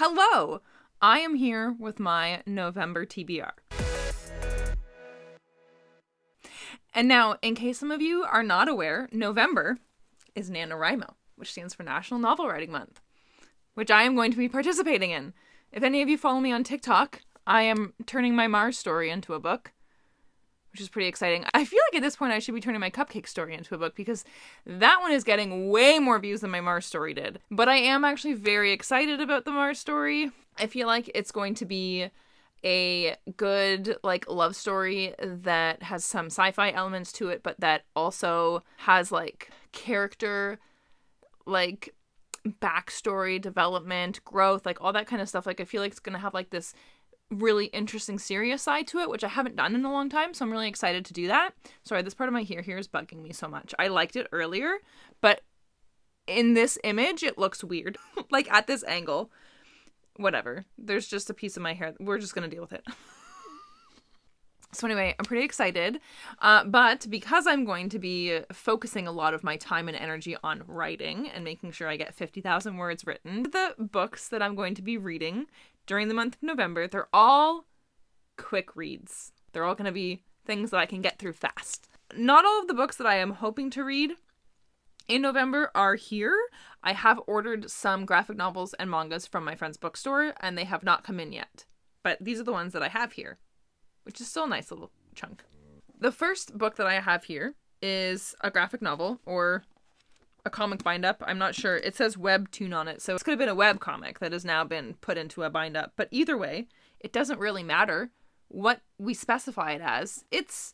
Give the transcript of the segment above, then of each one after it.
Hello! I am here with my November TBR. And now, in case some of you are not aware, November is NaNoWriMo, which stands for National Novel Writing Month, which I am going to be participating in. If any of you follow me on TikTok, I am turning my Mars story into a book, which is pretty exciting. I feel like at this point I should be turning my cupcake story into a book because that one is getting way more views than my Mars story did. But I am actually very excited about the Mars story. I feel like it's going to be a good love story that has some sci-fi elements to it, but that also has character backstory, development, growth, all that kind of stuff. I feel like it's gonna have this really interesting serious side to it, which I haven't done in a long time, so I'm really excited to do that. Sorry, this part of my hair here is bugging me so much. I liked it earlier, but in this image it looks weird. At this angle. Whatever. There's just a piece of my hair. We're just gonna deal with it. So anyway, I'm pretty excited, but because I'm going to be focusing a lot of my time and energy on writing and making sure I get 50,000 words written, the books that I'm going to be reading during the month of November, they're all quick reads. They're all going to be things that I can get through fast. Not all of the books that I am hoping to read in November are here. I have ordered some graphic novels and mangas from my friend's bookstore, and they have not come in yet. But these are the ones that I have here, which is still a nice little chunk. The first book that I have here is a graphic novel, or a comic bind-up. I'm not sure. It says webtoon on it, so it could have been a web comic that has now been put into a bind-up. But either way, it doesn't really matter what we specify it as. It's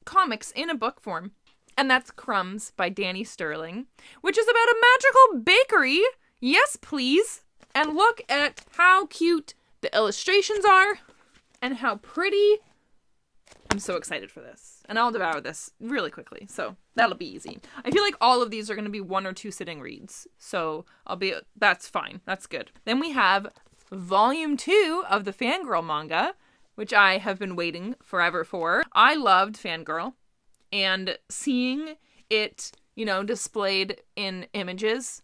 comics in a book form. And that's Crumbs by Danny Sterling, which is about a magical bakery. Yes, please. And look at how cute the illustrations are and how pretty. I'm so excited for this. And I'll devour this really quickly, so that'll be easy. I feel like all of these are going to be 1 or 2 sitting reads, so that's fine. That's good. Then we have Volume 2 of the Fangirl manga, which I have been waiting forever for. I loved Fangirl, and seeing it, displayed in images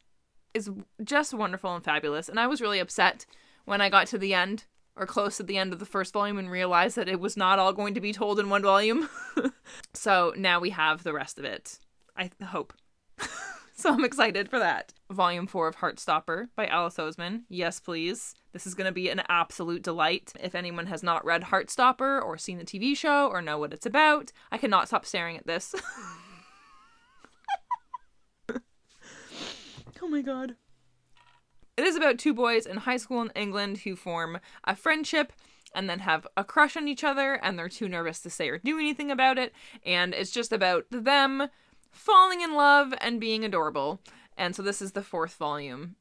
is just wonderful and fabulous. And I was really upset when I got to the end, or close to the end of the first volume, and realized that it was not all going to be told in one volume. So now we have the rest of it, I hope. So I'm excited for that. Volume 4 of Heartstopper by Alice Oseman. Yes, please. This is going to be an absolute delight. If anyone has not read Heartstopper or seen the TV show or know what it's about, I cannot stop staring at this. Oh my god. It is about 2 boys in high school in England who form a friendship and then have a crush on each other, and they're too nervous to say or do anything about it. And it's just about them falling in love and being adorable. And so this is the 4th volume,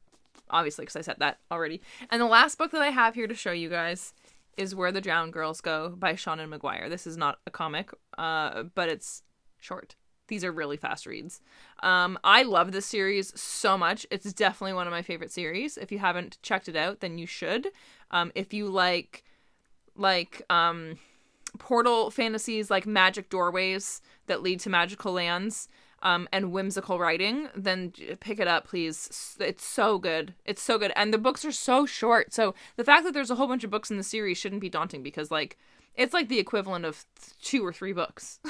obviously, because I said that already. And the last book that I have here to show you guys is Where the Drowned Girls Go by Seanan McGuire. This is not a comic, but it's short. These are really fast reads. I love this series so much. It's definitely one of my favorite series. If you haven't checked it out, then you should. If you like portal fantasies, like magic doorways that lead to magical lands, and whimsical writing, then pick it up, please. It's so good. It's so good. And the books are so short. So the fact that there's a whole bunch of books in the series shouldn't be daunting, because it's the equivalent of 2 or 3 books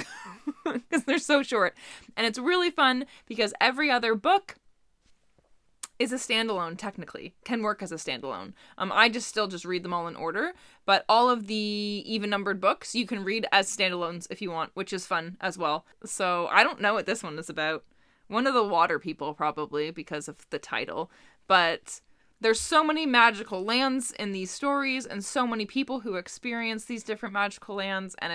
because they're so short. And it's really fun because every other book is a standalone, technically, can work as a standalone. I still read them all in order, but all of the even numbered books you can read as standalones if you want, which is fun as well. So I don't know what this one is about. One of the water people, probably, because of the title, but there's so many magical lands in these stories and so many people who experience these different magical lands, and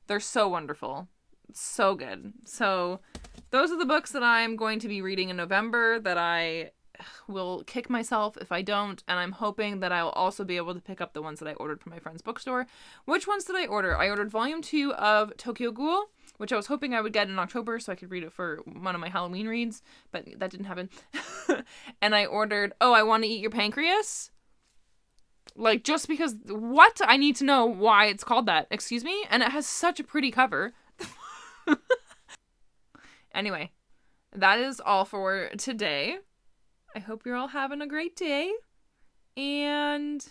they're so wonderful. So good. So those are the books that I'm going to be reading in November that I will kick myself if I don't, and I'm hoping that I will also be able to pick up the ones that I ordered from my friend's bookstore. Which ones did I order? I ordered Volume 2 of Tokyo Ghoul, which I was hoping I would get in October so I could read it for one of my Halloween reads, but that didn't happen. And I ordered I Want to Eat Your Pancreas. Just because, what? I need to know why it's called that. Excuse me? And it has such a pretty cover. Anyway, that is all for today. I hope you're all having a great day. And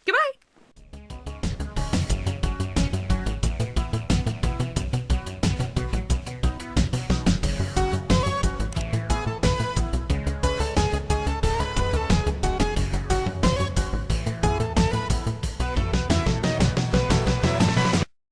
goodbye.